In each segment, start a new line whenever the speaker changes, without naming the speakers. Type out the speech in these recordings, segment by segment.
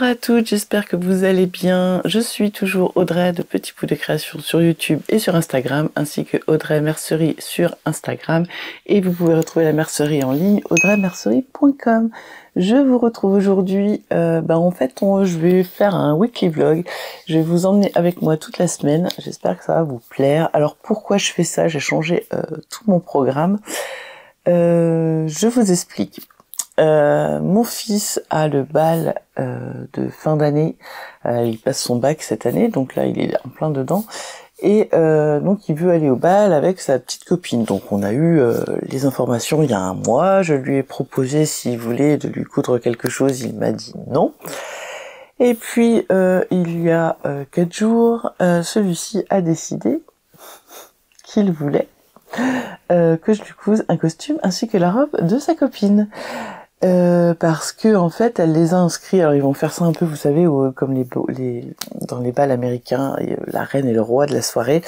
à toutes, j'espère que vous allez bien. Je suis toujours Audrey de Petit Bout de Création sur YouTube et sur Instagram, ainsi que Audrey Mercerie sur Instagram. Et vous pouvez retrouver la mercerie en ligne, audreymercerie.com. Je vous retrouve aujourd'hui, je vais faire un weekly vlog. Je vais vous emmener avec moi toute la semaine. J'espère que ça va vous plaire. Alors pourquoi je fais ça? J'ai changé tout mon programme. Je vous explique. Mon fils a le bal de fin d'année, il passe son bac cette année, donc là il est en plein dedans, et donc il veut aller au bal avec sa petite copine. Donc on a eu les informations il y a un mois, je lui ai proposé s'il voulait de lui coudre quelque chose, il m'a dit non. Et puis il y a 4 jours, celui-ci a décidé qu'il voulait que je lui couse un costume ainsi que la robe de sa copine. Parce que en fait elle les a inscrits, alors ils vont faire ça un peu, vous savez, comme dans les bals américains, la reine et le roi de la soirée,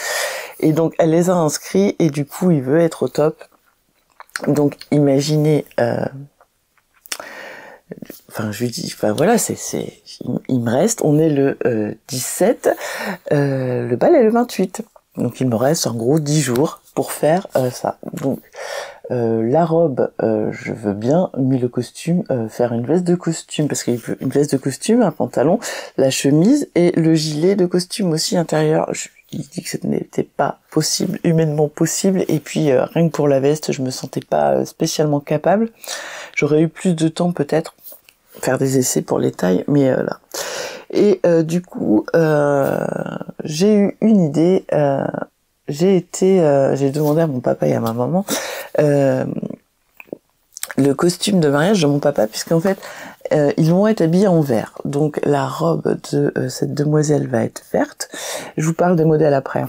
et donc elle les a inscrits et du coup il veut être au top. Donc imaginez, je lui dis, voilà, il me reste, on est le 17, le bal est le 28, donc il me reste en gros 10 jours pour faire ça. Donc la robe, je veux bien, mais le costume, faire une veste de costume, parce qu'il veut une veste de costume, un pantalon, la chemise et le gilet de costume aussi intérieur. Il dit que ce n'était pas possible, humainement possible, et puis rien que pour la veste, je me sentais pas spécialement capable. J'aurais eu plus de temps peut-être, faire des essais pour les tailles, mais là. Et du coup, j'ai eu une idée. J'ai demandé à mon papa et à ma maman le costume de mariage de mon papa, puisqu'en fait ils vont être habillés en vert. Donc la robe de cette demoiselle va être verte. Je vous parle des modèles après.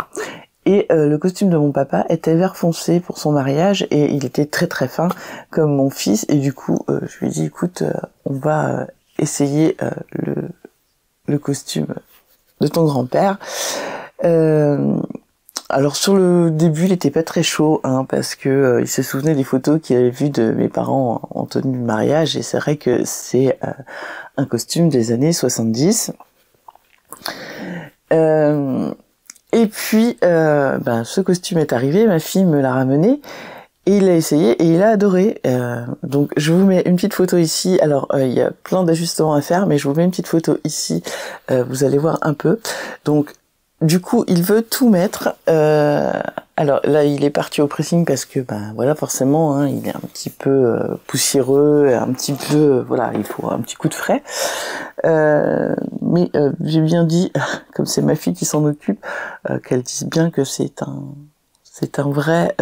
Et le costume de mon papa était vert foncé pour son mariage et il était très très fin comme mon fils. Et du coup je lui ai dit écoute, on va essayer le costume de ton grand-père. Alors sur le début, il était pas très chaud, parce que il se souvenait des photos qu'il avait vues de mes parents en tenue de mariage, et c'est vrai que c'est un costume des années 70. Et puis, ce costume est arrivé, ma fille me l'a ramené, et il l'a essayé, et il a adoré. Donc je vous mets une petite photo ici, alors il y a plein d'ajustements à faire, mais je vous mets une petite photo ici, vous allez voir un peu. Donc, du coup, il veut tout mettre. Alors là, il est parti au pressing parce que, forcément, il est un petit peu poussiéreux, un petit peu, il faut un petit coup de frais. Mais j'ai bien dit, comme c'est ma fille qui s'en occupe, qu'elle dise bien que c'est un vrai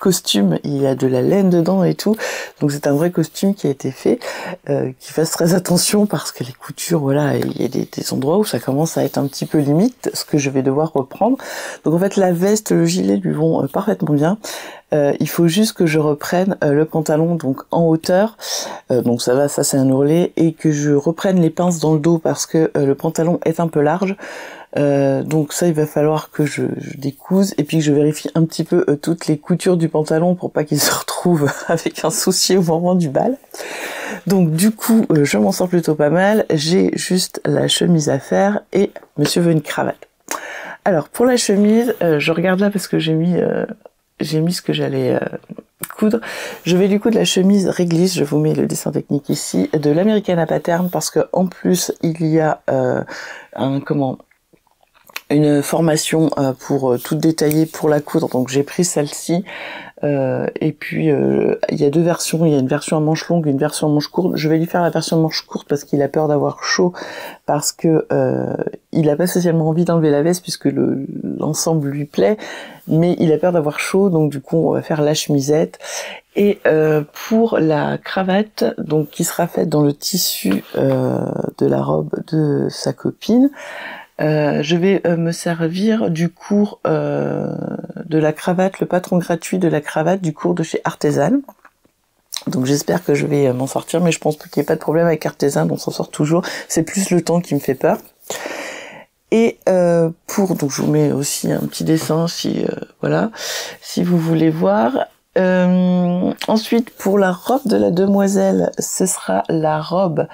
costume, il y a de la laine dedans et tout, donc c'est un vrai costume qui a été fait, qu'il fasse très attention parce que les coutures, il y a des endroits où ça commence à être un petit peu limite, ce que je vais devoir reprendre. Donc en fait la veste, le gilet lui vont parfaitement bien. Il faut juste que je reprenne le pantalon donc en hauteur, donc ça c'est un ourlet, et que je reprenne les pinces dans le dos parce que le pantalon est un peu large. Donc ça il va falloir que je découse, et puis que je vérifie un petit peu toutes les coutures du pantalon pour pas qu'il se retrouve avec un souci au moment du bal. Donc du coup je m'en sors plutôt pas mal, j'ai juste la chemise à faire et monsieur veut une cravate. Alors pour la chemise, je regarde là parce que j'ai mis ce que j'allais coudre. Je vais lui coudre la chemise réglisse, je vous mets le dessin technique ici, de l'American à pattern, parce que en plus il y a une formation pour tout détailler pour la coudre, donc j'ai pris celle-ci, et puis il y a deux versions, il y a une version à manches longues, une version à manches courtes. Je vais lui faire la version à manches courtes parce qu'il a peur d'avoir chaud, parce que il a pas spécialement envie d'enlever la veste puisque l'ensemble lui plaît, mais il a peur d'avoir chaud, donc du coup on va faire la chemisette. Et pour la cravate, donc qui sera faite dans le tissu de la robe de sa copine, je vais me servir du cours de la cravate, le patron gratuit de la cravate du cours de chez Artisan. Donc j'espère que je vais m'en sortir, mais je pense qu'il n'y a pas de problème avec Artisan, on s'en sort toujours. C'est plus le temps qui me fait peur. Et donc je vous mets aussi un petit dessin si vous voulez voir. Ensuite pour la robe de la demoiselle, ce sera la robe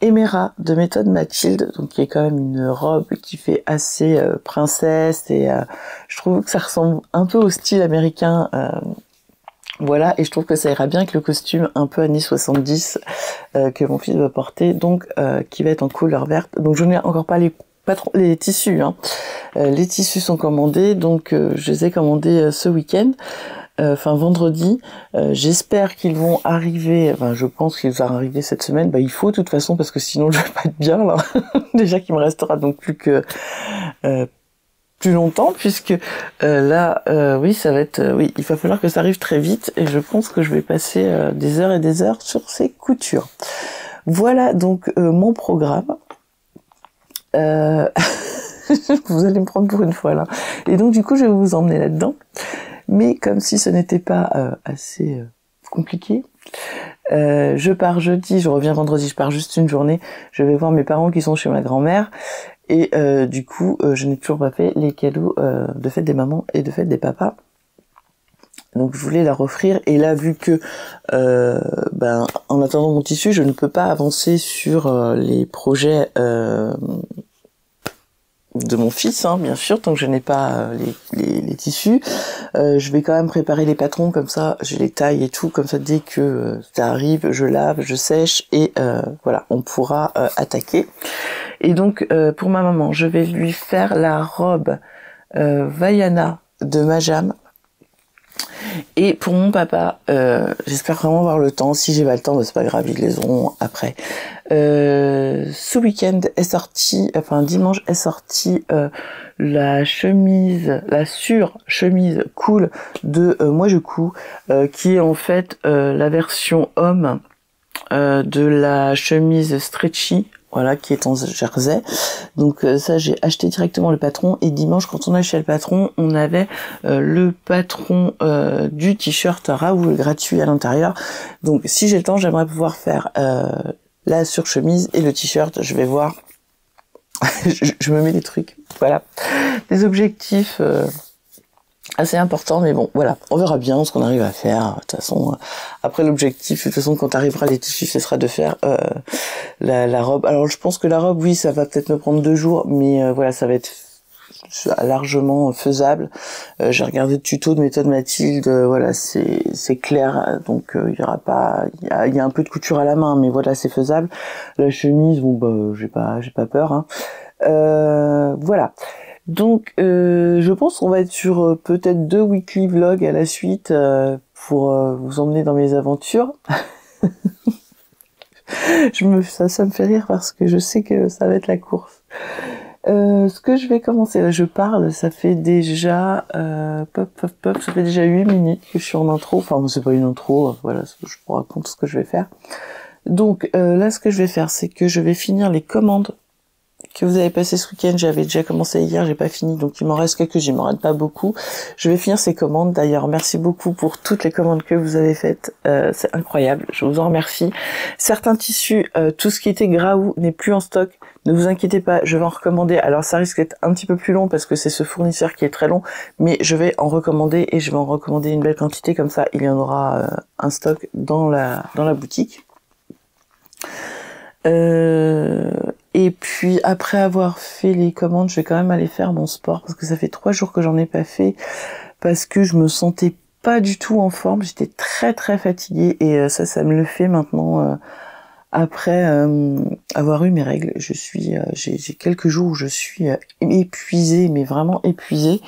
Emera de Méthode Mathilde, donc qui est quand même une robe qui fait assez princesse et je trouve que ça ressemble un peu au style américain. Voilà, et je trouve que ça ira bien avec le costume un peu années 70 que mon fils va porter, donc qui va être en couleur verte. Donc je n'ai encore pas les tissus, hein. Les tissus sont commandés, donc je les ai commandés ce week-end. Enfin vendredi, j'espère qu'ils vont arriver, enfin je pense qu'ils vont arriver cette semaine, il faut de toute façon parce que sinon je vais pas être bien là, déjà qu'il me restera donc plus que plus longtemps puisque là oui ça va être oui il va falloir que ça arrive très vite et je pense que je vais passer des heures et des heures sur ces coutures. Voilà donc mon programme. Vous allez me prendre pour une fois là. Et donc du coup je vais vous emmener là-dedans. Mais comme si ce n'était pas assez compliqué, je pars jeudi, je reviens vendredi, je pars juste une journée, je vais voir mes parents qui sont chez ma grand-mère, et du coup, je n'ai toujours pas fait les cadeaux de fête des mamans et de fête des papas. Donc je voulais leur offrir, et là vu que en attendant mon tissu, je ne peux pas avancer sur les projets de mon fils, hein, bien sûr, tant que je n'ai pas les tissus. Je vais quand même préparer les patrons, comme ça j'ai les tailles et tout, comme ça dès que ça arrive, je lave, je sèche et voilà, on pourra attaquer. Et donc pour ma maman, je vais lui faire la robe Vaiana de Majam. Et pour mon papa, j'espère vraiment avoir le temps. Si j'ai pas le temps, c'est pas grave, ils les auront après. Ce week-end est sorti, enfin dimanche est sorti la chemise, la sur-chemise cool de Moi Je Couds, qui est en fait la version homme de la chemise stretchy. Voilà, qui est en jersey. Donc ça, j'ai acheté directement le patron. Et dimanche, quand on a acheté le patron, on avait le patron du t-shirt Raoul gratuit à l'intérieur. Donc si j'ai le temps, j'aimerais pouvoir faire la surchemise et le t-shirt. Je vais voir. je me mets des trucs. Voilà. Des objectifs assez important, mais bon, voilà, on verra bien ce qu'on arrive à faire. De toute façon, après l'objectif, de toute façon, quand arrivera les tissus, ce sera de faire la robe. Alors, je pense que la robe, oui, ça va peut-être me prendre 2 jours, mais voilà, ça va être largement faisable. J'ai regardé le tuto de Méthode Mathilde, voilà, c'est clair, donc il y aura pas, il y a un peu de couture à la main, mais voilà, c'est faisable. La chemise, bon, j'ai pas peur, hein. Voilà. Donc, je pense qu'on va être sur peut-être 2 weekly vlogs à la suite pour vous emmener dans mes aventures. Ça me fait rire parce que je sais que ça va être la course. Ce que je vais commencer, là je parle, ça fait déjà ça fait déjà 8 minutes que je suis en intro. Enfin, c'est pas une intro, voilà, je vous raconte ce que je vais faire. Donc là, ce que je vais faire, c'est que je vais finir les commandes que vous avez passé ce week-end. J'avais déjà commencé hier, j'ai pas fini, donc il m'en reste quelques-unes, il m'en reste pas beaucoup. Je vais finir ces commandes. D'ailleurs, merci beaucoup pour toutes les commandes que vous avez faites, c'est incroyable, je vous en remercie. Certains tissus, tout ce qui était Graou n'est plus en stock, ne vous inquiétez pas, je vais en recommander. Alors ça risque d'être un petit peu plus long parce que c'est ce fournisseur qui est très long, mais je vais en recommander et je vais en recommander une belle quantité, comme ça il y en aura un stock dans la boutique. Et puis après avoir fait les commandes, je vais quand même aller faire mon sport parce que ça fait 3 jours que j'en ai pas fait parce que je me sentais pas du tout en forme, j'étais très très fatiguée et ça me le fait maintenant après avoir eu mes règles. J'ai quelques jours où je suis épuisée, mais vraiment épuisée.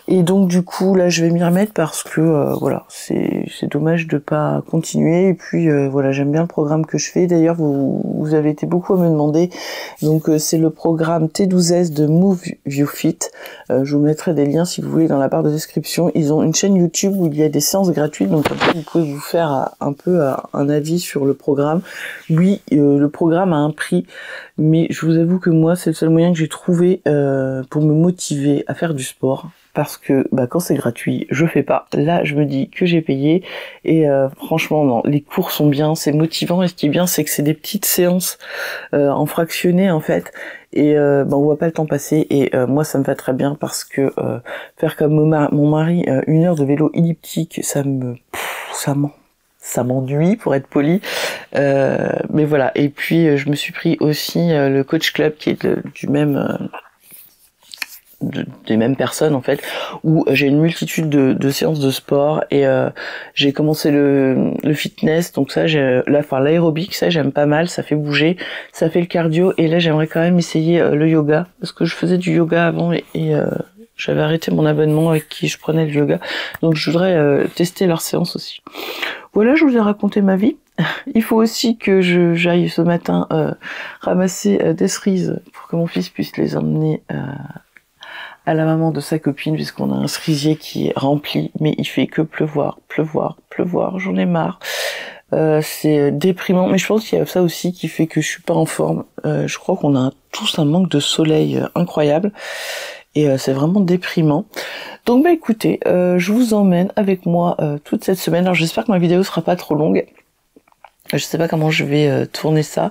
Et donc du coup là je vais m'y remettre parce que voilà, c'est dommage de pas continuer. Et puis voilà, j'aime bien le programme que je fais. D'ailleurs vous avez été beaucoup à me demander. Donc c'est le programme T12S de Move You Fit. Je vous mettrai des liens si vous voulez dans la barre de description. Ils ont une chaîne YouTube où il y a des séances gratuites, donc comme ça vous pouvez vous faire un peu un avis sur le programme. Oui, le programme a un prix, mais je vous avoue que moi c'est le seul moyen que j'ai trouvé pour me motiver à faire du sport. Parce que quand c'est gratuit, je fais pas. Là, je me dis que j'ai payé et franchement, non, les cours sont bien, c'est motivant. Et ce qui est bien, c'est que c'est des petites séances en fractionné en fait. Et on voit pas le temps passer. Et moi, ça me va très bien parce que faire comme mon mari 1 heure de vélo elliptique, ça ça m'ennuie pour être poli. Mais voilà. Et puis je me suis pris aussi le Coach Club qui est du même des mêmes personnes en fait, où j'ai une multitude de séances de sport et j'ai commencé le fitness, donc ça l'aérobic, ça j'aime pas mal, ça fait bouger, ça fait le cardio, et là j'aimerais quand même essayer le yoga, parce que je faisais du yoga avant et j'avais arrêté mon abonnement avec qui je prenais le yoga, donc je voudrais tester leurs séances aussi. Voilà, je vous ai raconté ma vie. Il faut aussi que j'aille ce matin ramasser des cerises pour que mon fils puisse les emmener à la maman de sa copine, puisqu'on a un cerisier qui est rempli, mais il fait que pleuvoir, j'en ai marre. C'est déprimant, mais je pense qu'il y a ça aussi qui fait que je suis pas en forme. Je crois qu'on a tous un manque de soleil incroyable, et c'est vraiment déprimant. Donc bah écoutez, je vous emmène avec moi toute cette semaine. Alors j'espère que ma vidéo sera pas trop longue. Je sais pas comment je vais tourner ça.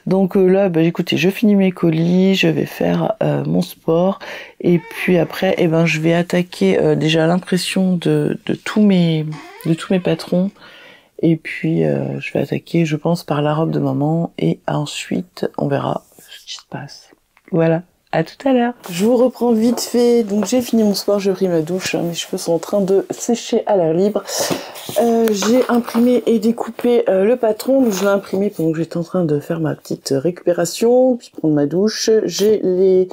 Donc là, bah, écoutez, je finis mes colis, je vais faire mon sport, et puis après, je vais attaquer déjà l'impression de tous mes patrons, et puis je vais attaquer, je pense, par la robe de maman, et ensuite on verra ce qui se passe. Voilà. À tout à l'heure. Je vous reprends vite fait. Donc j'ai fini mon sport, j'ai pris ma douche, mes cheveux sont en train de sécher à l'air libre. J'ai imprimé et découpé le patron, donc je l'ai imprimé pendant que j'étais en train de faire ma petite récupération, puis prendre ma douche. J'ai les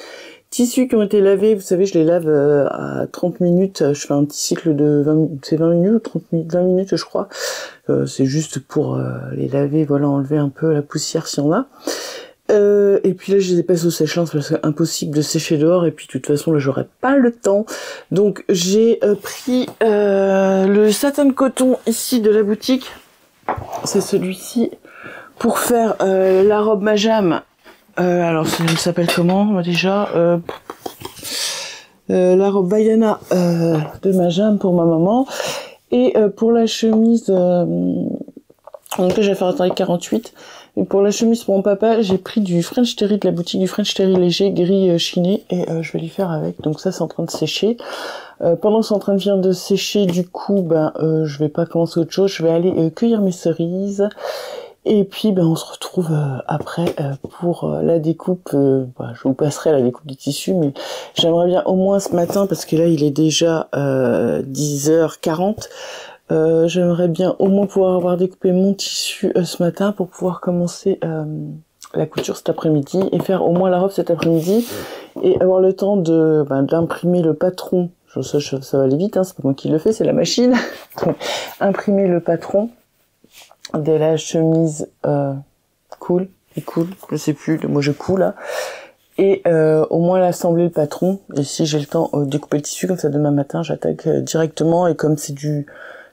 tissus qui ont été lavés, vous savez, je les lave à 30 minutes, je fais un petit cycle de 20 minutes ou 30 minutes, 20 minutes je crois. C'est juste pour les laver, voilà, enlever un peu la poussière s'il y en a. Et puis là je les ai passés au sèche-linge parce que c'est impossible de sécher dehors, et puis de toute façon là j'aurais pas le temps. Donc j'ai pris le satin de coton ici de la boutique, c'est celui-ci, pour faire la robe Majam. Alors elle s'appelle comment déjà, la robe Vaiana de Majam pour ma maman, et pour la chemise donc là j'ai fait un taille 48. Et pour la chemise pour mon papa, j'ai pris du French Terry de la boutique, du French Terry léger, gris chiné, et je vais lui faire avec. Donc ça c'est en train de sécher. Pendant que c'est en train de venir de sécher, du coup, je vais pas commencer autre chose, je vais aller cueillir mes cerises. Et puis on se retrouve après pour la découpe. Je vous passerai la découpe du tissu, mais j'aimerais bien au moins ce matin, parce que là il est déjà 10h40. J'aimerais bien au moins pouvoir avoir découpé mon tissu ce matin pour pouvoir commencer la couture cet après-midi et faire au moins la robe cet après-midi, et avoir le temps d'imprimer le patron. Ça va aller vite, hein, c'est pas moi qui le fais, c'est la machine. Donc, imprimer le patron de la chemise cool, je sais plus, moi je coule là. Et au moins l'assembler le patron, et si j'ai le temps découper le tissu, comme ça demain matin j'attaque directement, et comme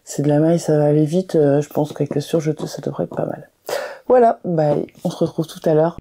c'est de la maille, ça va aller vite, je pense qu'avec la surjeteuse ça devrait être pas mal. Voilà, allez, on se retrouve tout à l'heure.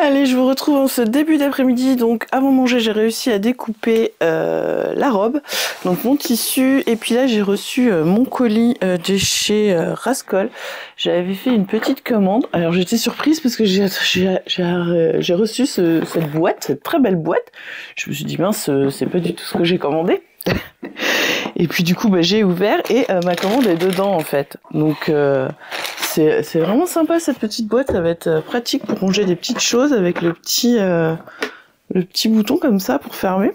Allez, je vous retrouve en ce début d'après-midi. Donc avant de manger, j'ai réussi à découper la robe, donc mon tissu, et puis là j'ai reçu mon colis de chez Rascol. J'avais fait une petite commande, alors j'étais surprise parce que j'ai reçu cette boîte, cette très belle boîte. Je me suis dit mince, c'est pas du tout ce que j'ai commandé. Et puis du coup j'ai ouvert, et ma commande est dedans en fait. Donc c'est vraiment sympa cette petite boîte, ça va être pratique pour ranger des petites choses avec le petit bouton comme ça pour fermer.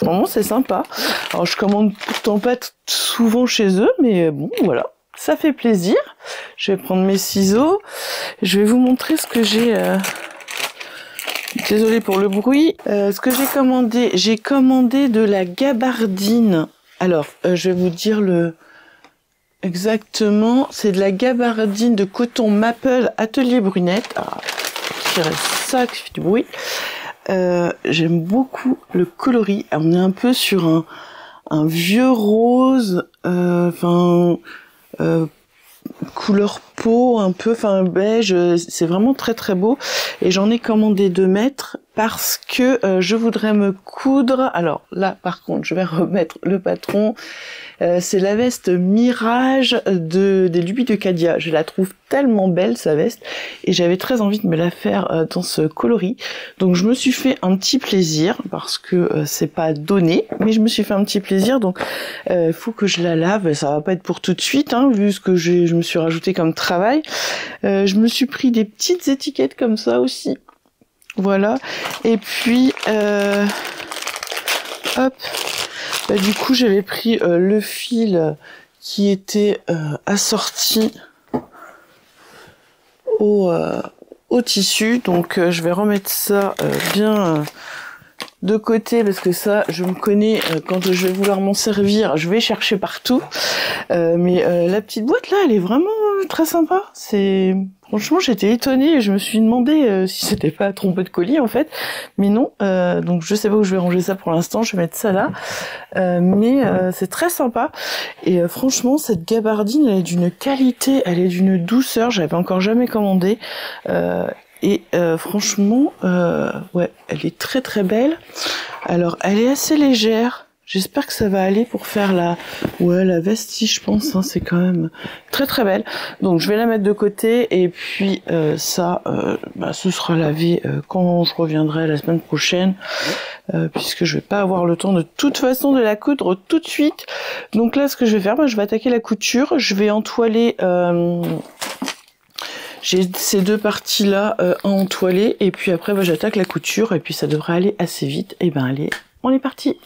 Vraiment c'est sympa. Alors je commande pourtant pas souvent chez eux, mais bon voilà, ça fait plaisir. Je vais prendre mes ciseaux, je vais vous montrer ce que j'ai. Désolée pour le bruit. Ce que j'ai commandé de la gabardine. Alors je vais vous dire exactement, c'est de la gabardine de coton Maple Atelier Brunette. Alors, je dirais ça qui fait du bruit. J'aime beaucoup le coloris. On est un peu sur un vieux rose, couleur peau, un peu, beige. C'est vraiment très très beau. Et j'en ai commandé 2 mètres. parce que je voudrais me coudre. Alors là, par contre, je vais remettre le patron. C'est la veste Mirage des Lubies de Cadia. Je la trouve tellement belle, sa veste, et j'avais très envie de me la faire dans ce coloris. Donc je me suis fait un petit plaisir, parce que c'est pas donné, mais je me suis fait un petit plaisir, donc faut que je la lave. Ça va pas être pour tout de suite, hein, vu ce que je me suis rajouté comme travail. Je me suis pris des petites étiquettes comme ça aussi. Voilà. Et puis, hop. Bah, du coup, j'avais pris le fil qui était assorti au tissu. Donc, je vais remettre ça bien de côté, parce que ça, je me connais, quand je vais vouloir m'en servir, je vais chercher partout. Mais la petite boîte, là, elle est vraiment très sympa. Franchement, j'étais étonnée et je me suis demandé si c'était pas trompé de colis, en fait. Mais non, donc je sais pas où je vais ranger ça pour l'instant, je vais mettre ça là. Mais c'est très sympa. Et franchement, cette gabardine, elle est d'une qualité, elle est d'une douceur, j'avais encore jamais commandé. Et franchement, ouais, elle est très très belle. Alors, elle est assez légère. J'espère que ça va aller pour faire la veste, je pense, hein, c'est quand même très très belle. Donc je vais la mettre de côté, et puis ça, ce sera lavé quand je reviendrai la semaine prochaine, puisque je vais pas avoir le temps de toute façon de la coudre tout de suite. Donc là, ce que je vais faire, je vais attaquer la couture, je vais entoiler... J'ai ces deux parties-là à entoiler, et puis après j'attaque la couture, et puis ça devrait aller assez vite. Et ben allez, on est parti.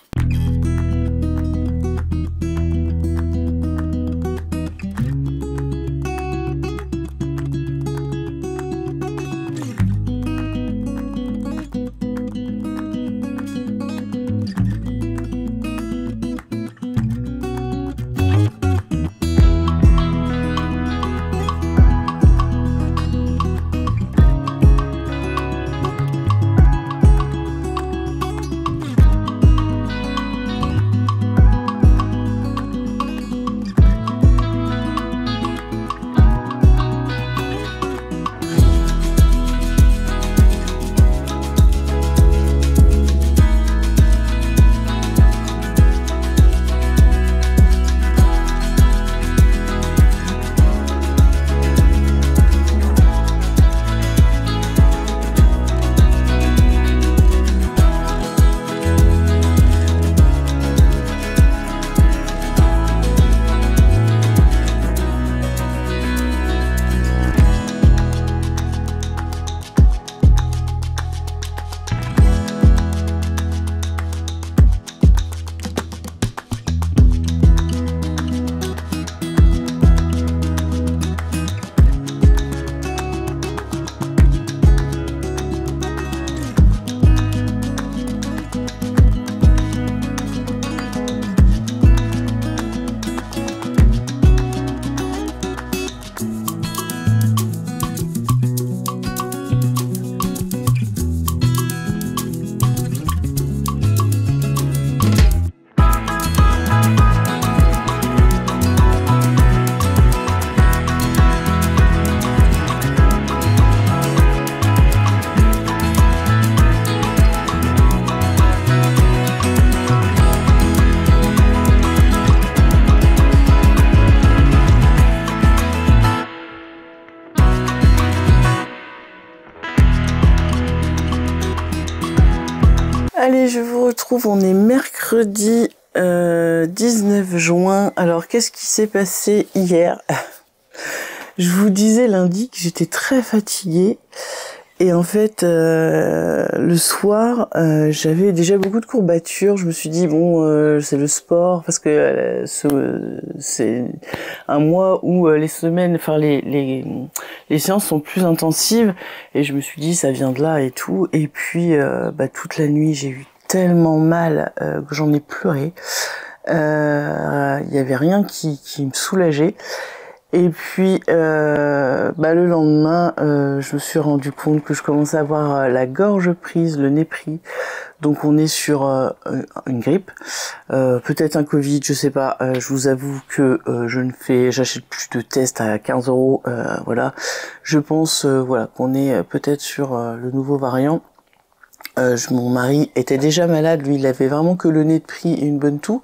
Allez, je vous retrouve, on est mercredi 19 juin. Alors, qu'est-ce qui s'est passé hier? Je vous disais lundi que j'étais très fatiguée. Et en fait, le soir, j'avais déjà beaucoup de courbatures. Je me suis dit, bon, c'est le sport, parce que c'est un mois où les semaines, enfin les séances sont plus intensives. Et je me suis dit, ça vient de là et tout. Et puis, toute la nuit, j'ai eu tellement mal que j'en ai pleuré. Il y avait rien qui me soulageait. Et puis le lendemain, je me suis rendu compte que je commençais à avoir la gorge prise, le nez pris. Donc on est sur une grippe, peut-être un Covid, je sais pas. Je vous avoue que j'achète plus de tests à 15 €. Voilà, je pense qu'on est peut-être sur le nouveau variant. Mon mari était déjà malade, lui il avait vraiment que le nez de pris et une bonne toux,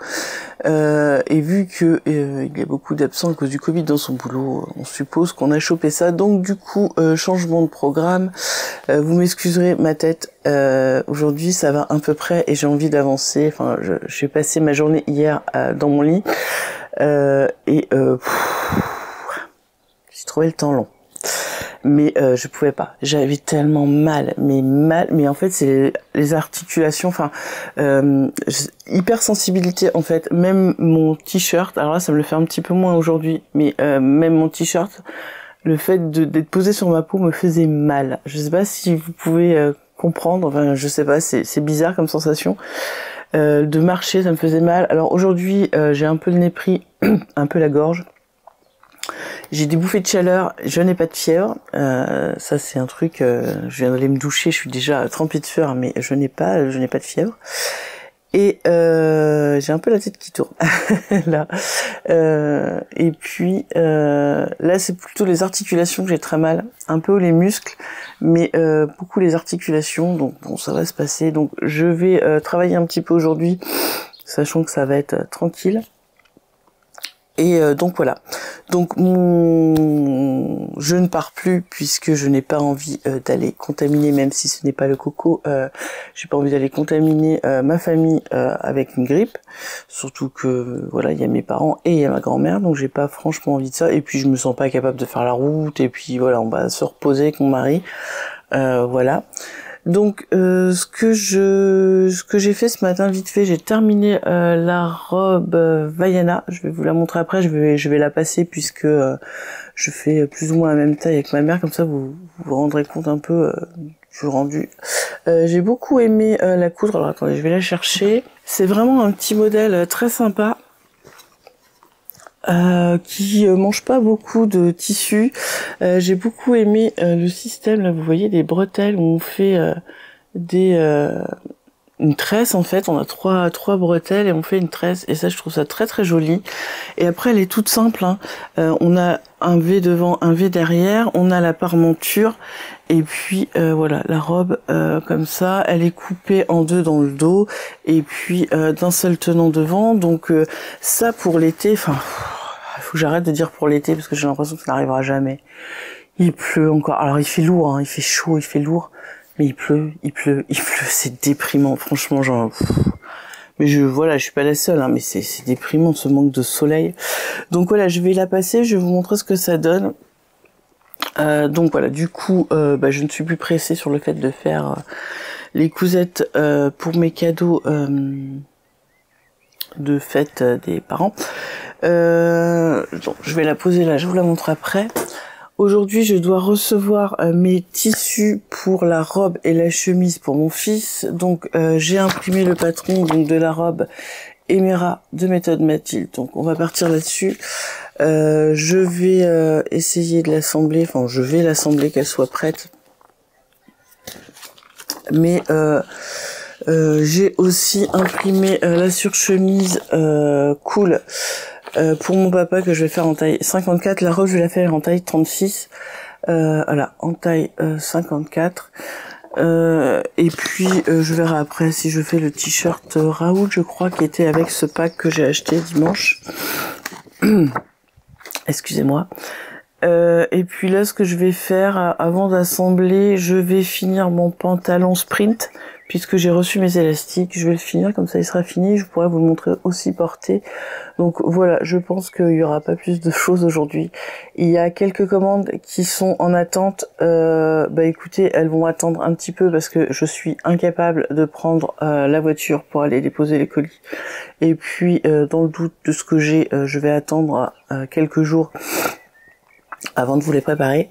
et vu que il y a beaucoup d'absents à cause du Covid dans son boulot, on suppose qu'on a chopé ça, donc du coup changement de programme. Vous m'excuserez ma tête, aujourd'hui ça va à peu près et j'ai envie d'avancer. Enfin, j'ai passé ma journée hier dans mon lit et j'ai trouvé le temps long. Mais je pouvais pas, j'avais tellement mal, mais en fait c'est les articulations, enfin hypersensibilité en fait, même mon t-shirt, alors là ça me le fait un petit peu moins aujourd'hui, mais même mon t-shirt, le fait d'être posé sur ma peau me faisait mal. Je sais pas si vous pouvez comprendre, enfin je sais pas, c'est bizarre comme sensation. De marcher ça me faisait mal. Alors aujourd'hui j'ai un peu le nez pris, un peu la gorge. J'ai des bouffées de chaleur, je n'ai pas de fièvre, ça c'est un truc, je viens d'aller me doucher, je suis déjà trempée de sueur, mais je n'ai pas de fièvre. Et j'ai un peu la tête qui tourne, là. Et puis là c'est plutôt les articulations que j'ai très mal, un peu les muscles, mais beaucoup les articulations, donc bon ça va se passer. Donc je vais travailler un petit peu aujourd'hui, sachant que ça va être tranquille. Et donc voilà. Donc je ne pars plus puisque je n'ai pas envie d'aller contaminer, même si ce n'est pas le coco, j'ai pas envie d'aller contaminer ma famille avec une grippe. Surtout que voilà, il y a mes parents et il y a ma grand-mère, donc j'ai pas franchement envie de ça. Et puis je me sens pas capable de faire la route. Et puis voilà, on va se reposer avec mon mari. Voilà. Donc ce que j'ai fait ce matin vite fait, j'ai terminé la robe Vaiana, je vais vous la montrer après, je vais la passer puisque je fais plus ou moins la même taille avec ma mère, comme ça vous vous rendrez compte un peu du rendu. J'ai beaucoup aimé la coudre, alors attendez, je vais la chercher. C'est vraiment un petit modèle très sympa. Qui mange pas beaucoup de tissu. J'ai beaucoup aimé le système, là vous voyez des bretelles où on fait une tresse en fait, on a trois bretelles et on fait une tresse, et ça je trouve ça très très joli. Et après elle est toute simple, hein. On a un V devant, un V derrière, on a la parmenture, et puis voilà la robe comme ça, elle est coupée en deux dans le dos, et puis d'un seul tenant devant. Donc ça pour l'été, enfin faut que j'arrête de dire pour l'été parce que j'ai l'impression que ça n'arrivera jamais. Il pleut encore, alors il fait lourd, hein, il fait chaud, il fait lourd, mais il pleut, c'est déprimant, franchement, genre. Mais voilà, je suis pas la seule, hein, mais c'est déprimant ce manque de soleil. Donc voilà, je vais la passer, je vais vous montrer ce que ça donne. Donc voilà, du coup, je ne suis plus pressée sur le fait de faire les cousettes pour mes cadeaux de fête des parents. Donc, je vais la poser là, je vous la montre après. Aujourd'hui, je dois recevoir mes tissus pour la robe et la chemise pour mon fils. Donc, j'ai imprimé le patron donc de la robe Emera de méthode Mathilde. Donc, on va partir là-dessus. Je vais essayer de l'assembler. Enfin, je vais l'assembler, qu'elle soit prête. Mais j'ai aussi imprimé la surchemise cool pour mon papa que je vais faire en taille 54. La robe je vais la faire en taille 36. Voilà, en taille 54. Et puis je verrai après si je fais le t-shirt Raoul, je crois, qui était avec ce pack que j'ai acheté dimanche. Excusez-moi. Et puis là, ce que je vais faire avant d'assembler, je vais finir mon pantalon sprint puisque j'ai reçu mes élastiques. Je vais le finir, comme ça il sera fini. Je pourrais vous le montrer aussi porté. Donc voilà, je pense qu'il y aura pas plus de choses aujourd'hui. Il y a quelques commandes qui sont en attente. Écoutez, elles vont attendre un petit peu parce que je suis incapable de prendre la voiture pour aller déposer les colis. Et puis dans le doute de ce que j'ai, je vais attendre quelques jours avant de vous les préparer.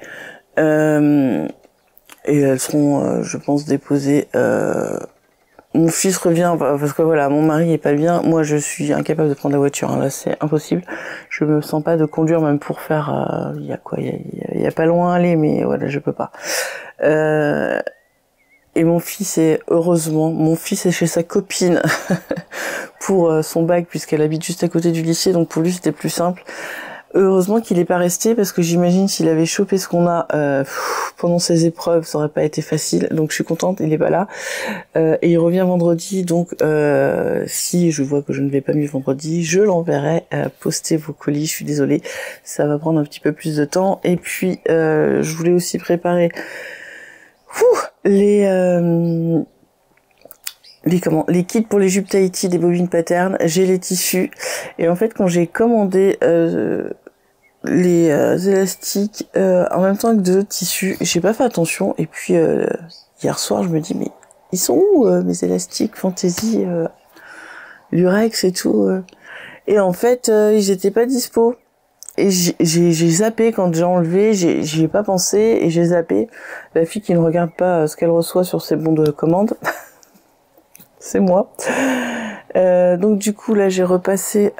Et elles seront, je pense, déposées. Mon fils revient parce que voilà, mon mari est pas bien. Moi, je suis incapable de prendre la voiture. Hein. Là, c'est impossible. Je me sens pas de conduire même pour faire. Il y a quoi Il y a pas loin à aller, mais voilà, je peux pas. Et mon fils est chez sa copine pour son bac puisqu'elle habite juste à côté du lycée. Donc pour lui, c'était plus simple. Heureusement qu'il est pas resté parce que j'imagine s'il avait chopé ce qu'on a pendant ces épreuves, ça aurait pas été facile. Donc je suis contente, il est pas là. Et il revient vendredi, donc si je vois que je ne vais pas mieux vendredi, je l'enverrai poster vos colis. Je suis désolée, ça va prendre un petit peu plus de temps. Et puis je voulais aussi préparer les kits pour les jupes Tahiti des bobines patterns. J'ai les tissus et en fait quand j'ai commandé les élastiques en même temps que deux tissus, j'ai pas fait attention et puis hier soir je me dis mais ils sont où mes élastiques Fantasy Lurex et tout et en fait ils étaient pas dispo et j'ai zappé quand j'ai enlevé, j'y ai pas pensé et j'ai zappé. La fille qui ne regarde pas ce qu'elle reçoit sur ses bons de commande c'est moi. Donc du coup là j'ai repassé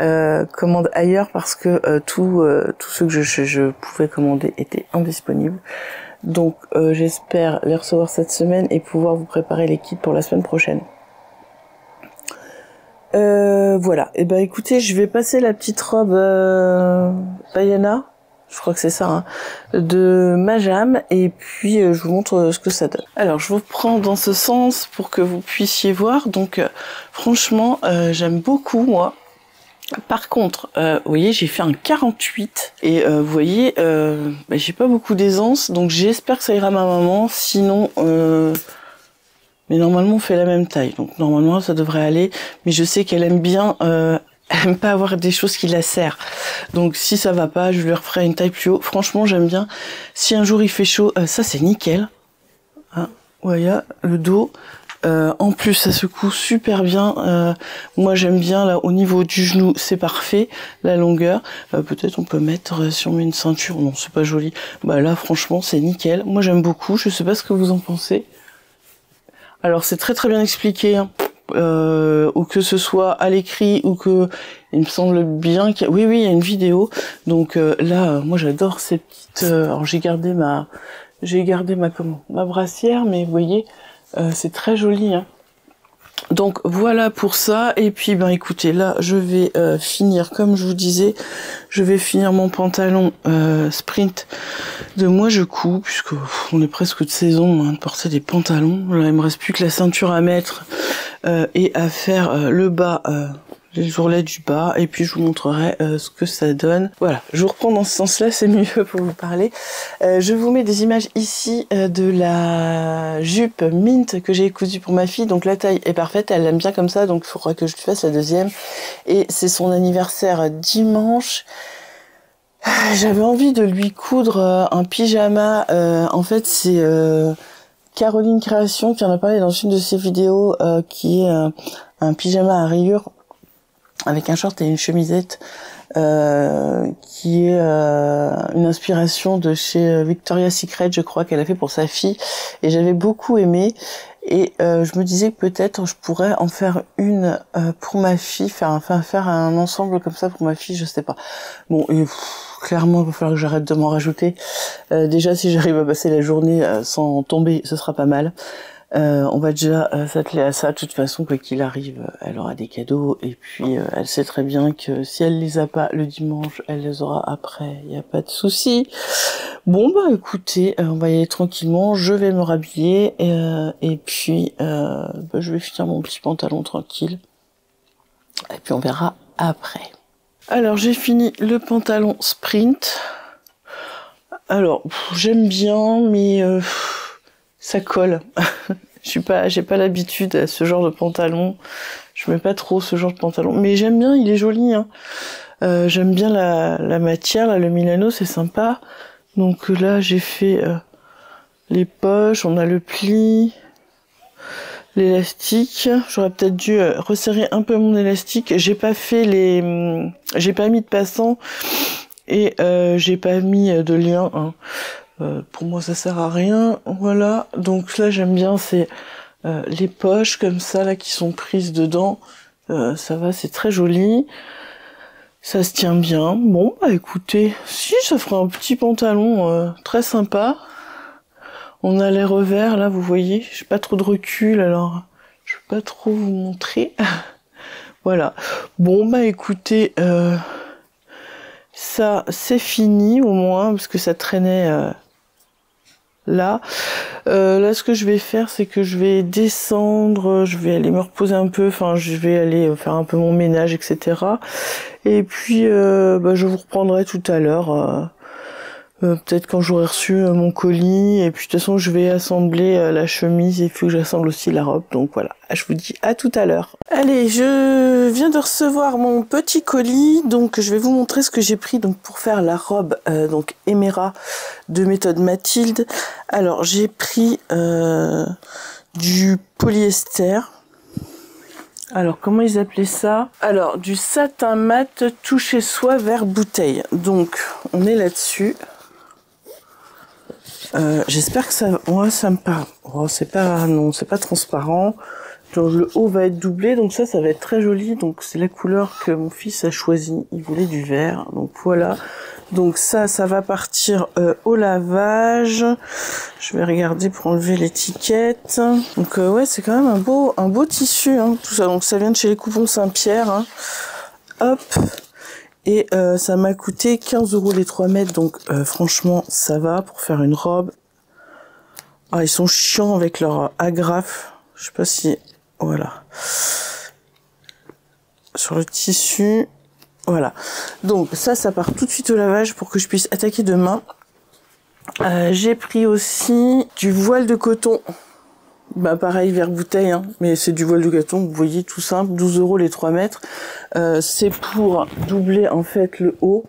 commande ailleurs parce que tout ce que je pouvais commander était indisponible. Donc j'espère les recevoir cette semaine et pouvoir vous préparer les kits pour la semaine prochaine. Voilà. Et ben écoutez, je vais passer la petite robe Bayana, je crois que c'est ça, hein, de Majam, et puis je vous montre ce que ça donne. Alors je vous prends dans ce sens pour que vous puissiez voir. Donc franchement, j'aime beaucoup moi. Par contre, vous voyez, j'ai fait un 48 et vous voyez, j'ai pas beaucoup d'aisance, donc j'espère que ça ira à ma maman. Sinon, mais normalement on fait la même taille, donc normalement ça devrait aller. Mais je sais qu'elle aime bien, elle aime pas avoir des choses qui la serrent. Donc si ça va pas, je lui referai une taille plus haut. Franchement, j'aime bien. Si un jour il fait chaud, ça c'est nickel. Hein, voyez, le dos. En plus, ça se coud super bien. Moi, j'aime bien là au niveau du genou, c'est parfait. La longueur, peut-être on peut mettre si on met une ceinture. Non, c'est pas joli. Bah là, franchement, c'est nickel. Moi, j'aime beaucoup. Je sais pas ce que vous en pensez. Alors, c'est très très bien expliqué, hein. Ou que ce soit à l'écrit ou que il me semble bien qu'il y a... Oui, il y a une vidéo. Donc là, moi, j'adore ces petites. Alors, j'ai gardé ma brassière, mais vous voyez. C'est très joli, hein. Donc voilà pour ça. Et puis ben écoutez, là je vais finir comme je vous disais, je vais finir mon pantalon sprint de Moi Je Couds, puisque on est presque de saison hein, de porter des pantalons. Là il me reste plus que la ceinture à mettre et à faire le bas, les ourlets du bas, et puis je vous montrerai ce que ça donne. Voilà, je vous reprends dans ce sens-là, c'est mieux pour vous parler. Je vous mets des images ici de la jupe mint que j'ai cousue pour ma fille. Donc la taille est parfaite, elle l'aime bien comme ça, donc il faudra que je lui fasse la deuxième. Et c'est son anniversaire dimanche. J'avais envie de lui coudre un pyjama. En fait, c'est Caroline Création qui en a parlé dans une de ses vidéos, qui est un pyjama à rayures avec un short et une chemisette, qui est une inspiration de chez Victoria's Secret, je crois, qu'elle a fait pour sa fille, et j'avais beaucoup aimé, et je me disais que peut-être je pourrais en faire une pour ma fille, faire un ensemble comme ça pour ma fille, je sais pas. Bon, et clairement, il va falloir que j'arrête de m'en rajouter. Déjà, si j'arrive à passer la journée sans tomber, ce sera pas mal. On va déjà s'atteler à ça. De toute façon, quoi qu'il arrive, elle aura des cadeaux, et puis elle sait très bien que si elle les a pas le dimanche, elle les aura après, il n'y a pas de souci. Bon bah écoutez, on va y aller tranquillement, je vais me rhabiller, et puis je vais finir mon petit pantalon tranquille, et puis on verra après. Alors j'ai fini le pantalon sprint. Alors j'aime bien, mais ça colle. J'ai pas l'habitude à ce genre de pantalon. Je mets pas trop ce genre de pantalon, mais j'aime bien, il est joli, hein. J'aime bien la matière, là, le Milano, c'est sympa. Donc là, j'ai fait les poches, on a le pli, l'élastique. J'aurais peut-être dû resserrer un peu mon élastique. J'ai pas mis de passant et j'ai pas mis de lien, hein. Pour moi ça sert à rien. Voilà, donc là j'aime bien, c'est les poches comme ça là qui sont prises dedans. Ça va, c'est très joli, ça se tient bien. Bon bah écoutez, si ça fera un petit pantalon très sympa. On a les revers là, vous voyez, j'ai pas trop de recul, alors je vais pas trop vous montrer. Voilà, bon bah écoutez, Ça, c'est fini au moins, parce que ça traînait là. Là, ce que je vais faire, c'est que je vais descendre, je vais aller me reposer un peu, enfin, je vais aller faire un peu mon ménage, etc. Et puis, je vous reprendrai tout à l'heure. Peut-être quand j'aurai reçu mon colis, et puis de toute façon je vais assembler la chemise, et il faut que j'assemble aussi la robe, donc voilà, je vous dis à tout à l'heure. Allez, je viens de recevoir mon petit colis, donc je vais vous montrer ce que j'ai pris donc pour faire la robe donc Emera de méthode Mathilde. Alors j'ai pris du polyester. Alors, comment ils appelaient ça? Alors, du satin mat touché soie vert bouteille. Donc, on est là-dessus. J'espère que ça... Ouais, ça me parle. Oh, c'est pas... Non, c'est pas transparent. Donc, le haut va être doublé, donc ça va être très joli. Donc, c'est la couleur que mon fils a choisi. Il voulait du vert. Donc, voilà. Donc, ça va partir au lavage. Je vais regarder pour enlever l'étiquette. Donc, ouais, c'est quand même un beau tissu, hein, tout ça. Donc, ça vient de chez les Coupons Saint-Pierre. Hein. Hop. Et ça m'a coûté 15 € les 3 mètres, donc franchement ça va pour faire une robe. Ah, ils sont chiants avec leur agrafe, je sais pas si... Voilà. Sur le tissu, voilà. Donc ça part tout de suite au lavage pour que je puisse attaquer demain. J'ai pris aussi du voile de coton. Bah pareil, vert bouteille, hein, mais c'est du voile de coton, vous voyez, tout simple, 12 € les 3 mètres. C'est pour doubler en fait le haut.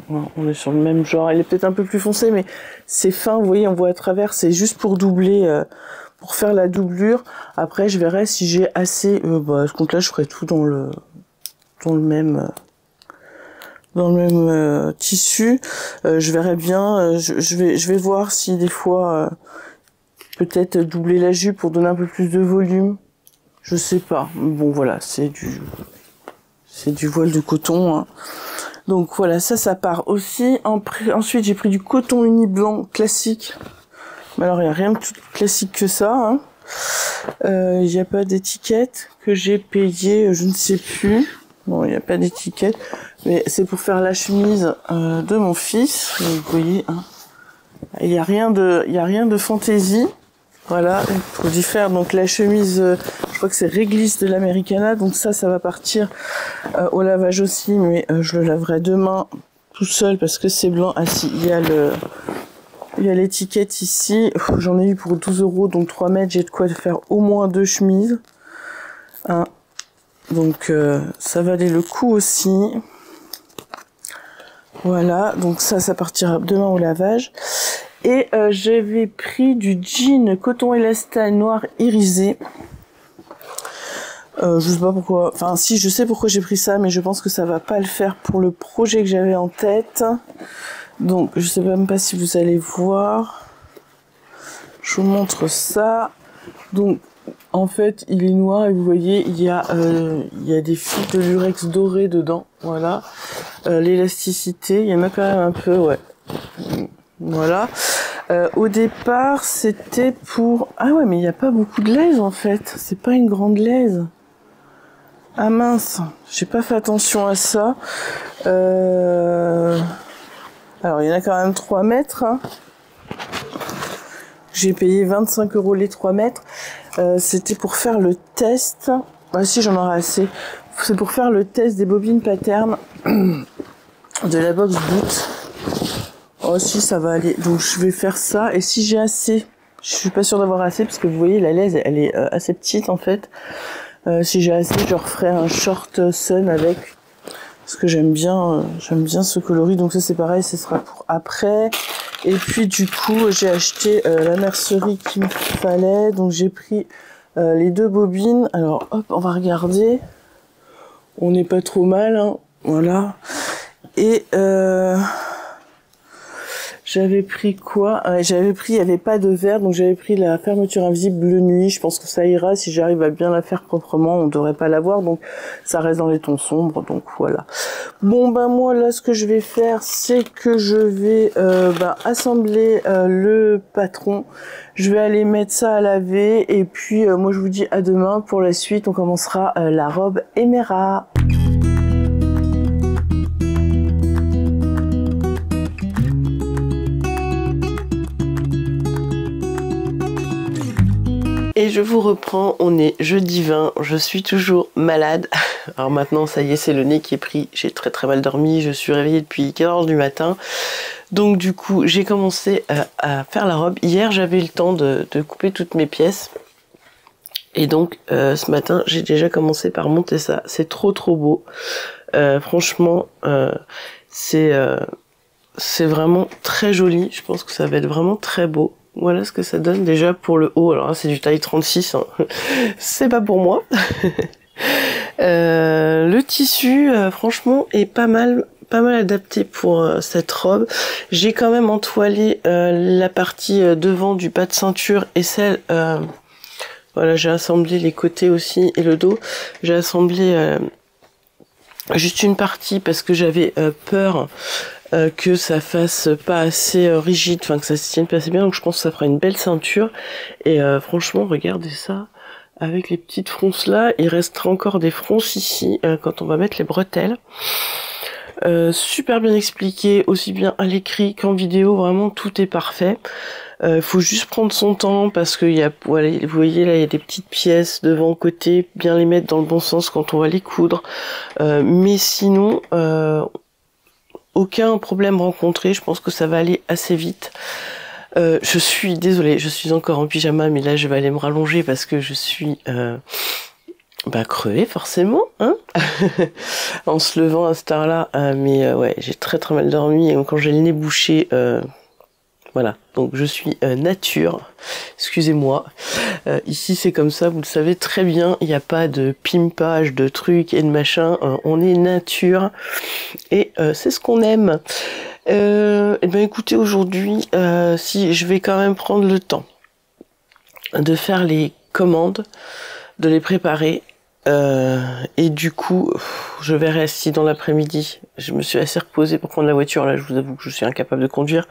On est sur le même genre, il est peut-être un peu plus foncé, mais c'est fin, vous voyez, on voit à travers, c'est juste pour doubler, pour faire la doublure. Après, je verrai si j'ai assez, à ce compte-là, je ferai tout dans le même... dans le même tissu. Je verrai bien, je vais voir si des fois... peut-être doubler la jupe pour donner un peu plus de volume. Je sais pas. Bon, voilà, c'est du voile de coton. Hein. Donc voilà, ça part aussi. Ensuite, j'ai pris du coton uni blanc classique. Mais alors, il n'y a rien de plus classique que ça. Hein. Il n'y a pas d'étiquette que j'ai payé, je ne sais plus. Bon, il n'y a pas d'étiquette. Mais c'est pour faire la chemise de mon fils. Vous voyez, hein. Il n'y a rien de fantaisie. Voilà, pour lui faire donc la chemise, je crois que c'est réglisse de l'Americana, donc ça va partir au lavage aussi, mais je le laverai demain tout seul parce que c'est blanc. Ah si, il y a l'étiquette ici, j'en ai eu pour 12 €, donc 3 mètres, j'ai de quoi faire au moins 2 chemises. Hein. Donc ça valait le coup aussi. Voilà, donc ça partira demain au lavage. Et j'avais pris du jean coton élastane noir irisé. Je sais pas pourquoi, enfin si, je sais pourquoi j'ai pris ça, mais je pense que ça va pas le faire pour le projet que j'avais en tête. Donc je sais même pas si vous allez voir. Je vous montre ça. Donc en fait il est noir et vous voyez il y a des fils de lurex doré dedans. Voilà. L'élasticité, il y en a quand même un peu, ouais. Voilà. Au départ, c'était pour... Ah ouais, mais il n'y a pas beaucoup de laise, en fait. C'est pas une grande laise. Ah mince, j'ai pas fait attention à ça. Alors, il y en a quand même 3 mètres. Hein. J'ai payé 25 € les 3 mètres. C'était pour faire le test. Ah si, j'en aurai assez. C'est pour faire le test des bobines Pattern de la box boot. Oh si, ça va aller. Donc je vais faire ça. Et si j'ai assez, je suis pas sûre d'avoir assez parce que vous voyez la laise, elle est assez petite en fait. Si j'ai assez, je referai un short sun avec. Parce que j'aime bien ce coloris. Donc ça c'est pareil, ce sera pour après. Et puis du coup, j'ai acheté la mercerie qu'il me fallait. Donc j'ai pris les 2 bobines. Alors hop, on va regarder. On n'est pas trop mal, hein. Voilà. Et j'avais pris quoi? Il n'y avait pas de verre, donc j'avais pris la fermeture invisible bleu nuit. Je pense que ça ira si j'arrive à bien la faire proprement. On devrait pas la voir, donc ça reste dans les tons sombres, donc voilà. Bon, ben moi là, ce que je vais faire, c'est que je vais assembler le patron. Je vais aller mettre ça à laver, et puis moi je vous dis à demain pour la suite. On commencera la robe Emera. Et je vous reprends, on est jeudi 20, je suis toujours malade. Alors maintenant, ça y est, c'est le nez qui est pris. J'ai très mal dormi, je suis réveillée depuis 4 h du matin. Donc du coup, j'ai commencé à faire la robe. Hier, j'avais le temps de couper toutes mes pièces. Et donc, ce matin, j'ai déjà commencé par monter ça. C'est trop beau. Franchement, c'est vraiment très joli. Je pense que ça va être vraiment très beau. Voilà ce que ça donne déjà pour le haut. Alors là, c'est du taille 36, hein. C'est pas pour moi. Le tissu, franchement, est pas mal adapté pour cette robe. J'ai quand même entoilé la partie devant du bas de ceinture et celle... voilà, j'ai assemblé les côtés aussi et le dos. J'ai assemblé juste une partie parce que j'avais peur que ça fasse pas assez rigide, enfin que ça se tienne pas assez bien, donc je pense que ça fera une belle ceinture. Et franchement, regardez ça, avec les petites fronces là, il restera encore des fronces ici quand on va mettre les bretelles. Super bien expliqué, aussi bien à l'écrit qu'en vidéo, vraiment tout est parfait. Faut juste prendre son temps parce que voilà, vous voyez là, il y a des petites pièces devant, côté, bien les mettre dans le bon sens quand on va les coudre. Mais sinon, aucun problème rencontré, je pense que ça va aller assez vite. Je suis désolée, je suis encore en pyjama, mais là je vais aller me rallonger parce que je suis crevée forcément, hein. En se levant à cette heure-là, mais ouais, j'ai très mal dormi et quand j'ai le nez bouché, voilà, donc je suis nature, excusez-moi. Ici c'est comme ça, vous le savez très bien, il n'y a pas de pimpage, de trucs et de machin, on est nature et c'est ce qu'on aime. Et ben écoutez, aujourd'hui, si je vais quand même prendre le temps de faire les commandes, de les préparer, et du coup, je verrai si dans l'après-midi, je me suis assez reposée pour prendre la voiture, là je vous avoue que je suis incapable de conduire.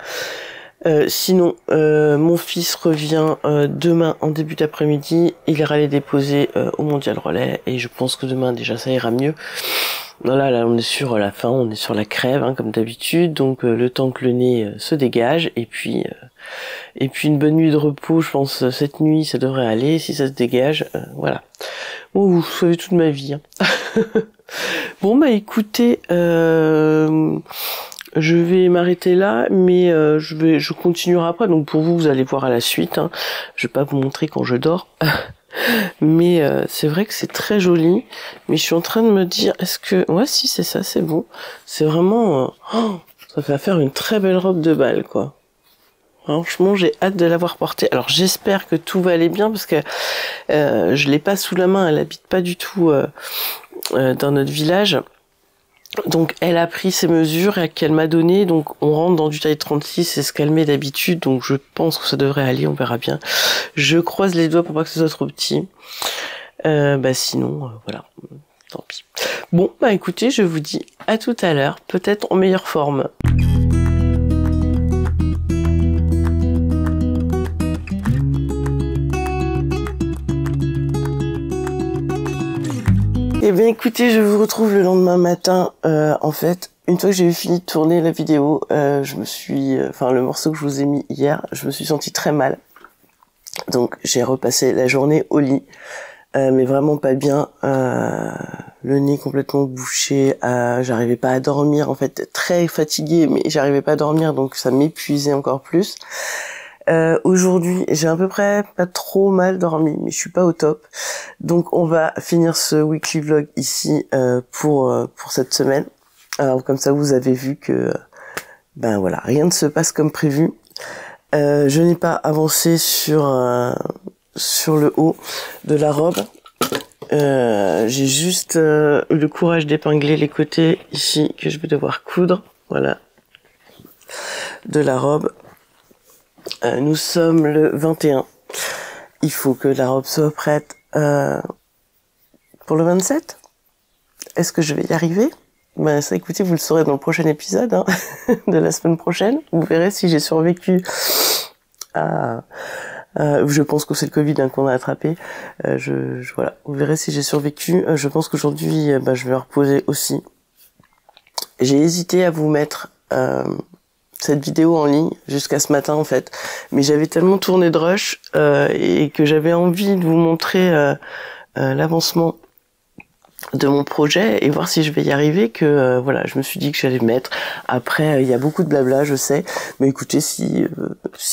Sinon, mon fils revient demain en début d'après-midi. Il ira les déposer au Mondial Relais et je pense que demain déjà ça ira mieux. Voilà, là on est sur la fin, on est sur la crève hein, comme d'habitude. Donc le temps que le nez se dégage et puis une bonne nuit de repos. Je pense cette nuit ça devrait aller si ça se dégage. Voilà. Bon, vous savez toute ma vie. Hein. Bon bah écoutez. Je vais m'arrêter là, mais je continuerai après. Donc pour vous, vous allez voir à la suite. Hein. Je vais pas vous montrer quand je dors, mais c'est vrai que c'est très joli. Mais je suis en train de me dire, est-ce que, ouais, si c'est ça, c'est bon. C'est vraiment, ça va faire une très belle robe de bal, quoi. Franchement, j'ai hâte de l'avoir portée. Alors j'espère que tout va aller bien parce que je l'ai pas sous la main. Elle habite pas du tout dans notre village. Donc elle a pris ses mesures qu'elle m'a donné, donc on rentre dans du taille 36, c'est ce qu'elle met d'habitude, donc je pense que ça devrait aller, on verra bien. Je croise les doigts pour pas que ce soit trop petit. Sinon, voilà, tant pis. Bon, bah écoutez, je vous dis à tout à l'heure, peut-être en meilleure forme. Eh bien écoutez, je vous retrouve le lendemain matin. En fait, une fois que j'ai fini de tourner la vidéo, le morceau que je vous ai mis hier, je me suis sentie très mal. Donc j'ai repassé la journée au lit, mais vraiment pas bien. Le nez complètement bouché, j'arrivais pas à dormir. En fait, très fatiguée, mais j'arrivais pas à dormir, donc ça m'épuisait encore plus. Aujourd'hui, j'ai à peu près pas trop mal dormi, mais je suis pas au top. Donc on va finir ce weekly vlog ici pour cette semaine. Alors comme ça vous avez vu que voilà, rien ne se passe comme prévu. Je n'ai pas avancé sur le haut de la robe. J'ai juste le courage d'épingler les côtés ici que je vais devoir coudre. Voilà, de la robe. Nous sommes le 21. Il faut que la robe soit prête pour le 27. Est-ce que je vais y arriver? Ça, écoutez, vous le saurez dans le prochain épisode hein, de la semaine prochaine. Vous verrez si j'ai survécu à... je pense que c'est le Covid hein, qu'on a attrapé. Voilà, vous verrez si j'ai survécu. Je pense qu'aujourd'hui, je vais me reposer aussi. J'ai hésité à vous mettre cette vidéo en ligne jusqu'à ce matin en fait. Mais j'avais tellement tourné de rush et que j'avais envie de vous montrer l'avancement de mon projet et voir si je vais y arriver que voilà, je me suis dit que j'allais mettre. Après, il y a beaucoup de blabla, je sais. Mais écoutez, si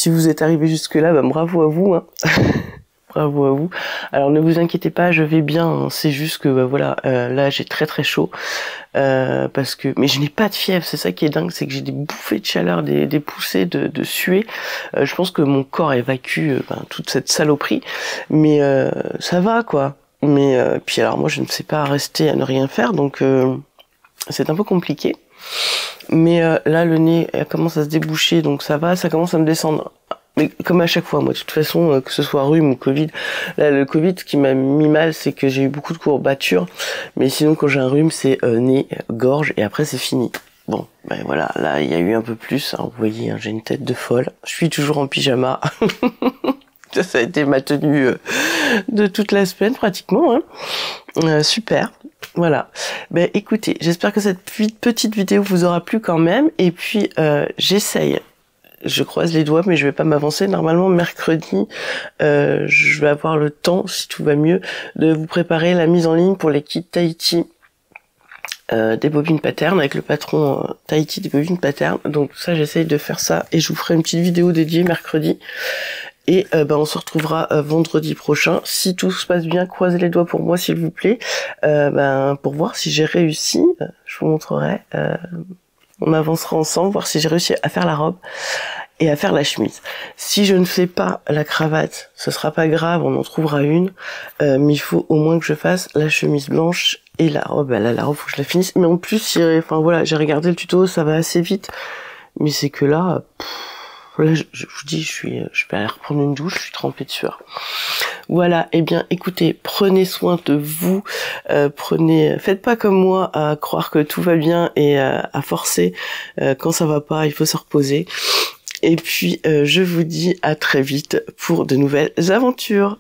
vous êtes arrivé jusque là, bah, bravo à vous. Hein. Bravo à vous. Alors ne vous inquiétez pas, je vais bien. Hein. C'est juste que bah, voilà, là j'ai très très chaud parce que, mais je n'ai pas de fièvre. C'est ça qui est dingue, c'est que j'ai des bouffées de chaleur, des poussées de suée. Je pense que mon corps évacue toute cette saloperie, mais ça va quoi. Mais puis alors moi je ne sais pas rester à ne rien faire, donc c'est un peu compliqué. Mais là le nez commence à se déboucher, donc ça va, ça commence à me descendre. Mais comme à chaque fois, moi de toute façon, que ce soit rhume ou Covid, là le Covid ce qui m'a mis mal c'est que j'ai eu beaucoup de courbatures, mais sinon quand j'ai un rhume c'est nez, gorge et après c'est fini. Bon, ben voilà, là il y a eu un peu plus, hein, vous voyez, hein, j'ai une tête de folle, je suis toujours en pyjama. Ça a été ma tenue de toute la semaine pratiquement. Hein. Super. Voilà. Ben écoutez, j'espère que cette petite vidéo vous aura plu quand même. Et puis j'essaye. Je croise les doigts, mais je vais pas m'avancer. Normalement, mercredi, je vais avoir le temps, si tout va mieux, de vous préparer la mise en ligne pour les kits Tahiti des bobines patterns avec le patron Tahiti des bobines patterns. Donc ça, j'essaye de faire ça et je vous ferai une petite vidéo dédiée mercredi. Et on se retrouvera vendredi prochain. Si tout se passe bien, croisez les doigts pour moi s'il vous plaît. Pour voir si j'ai réussi, je vous montrerai. On avancera ensemble, voir si j'ai réussi à faire la robe et à faire la chemise. Si je ne fais pas la cravate, ce sera pas grave, on en trouvera une. Mais il faut au moins que je fasse la chemise blanche et la robe. Là, la robe, faut que je la finisse. Mais en plus, voilà, j'ai regardé le tuto, ça va assez vite. Mais c'est que là... Là, je vous dis, je vais aller reprendre une douche, je suis trempée de sueur. Voilà, eh bien, écoutez, prenez soin de vous, faites pas comme moi à croire que tout va bien et à forcer quand ça va pas, il faut se reposer. Et puis, je vous dis à très vite pour de nouvelles aventures.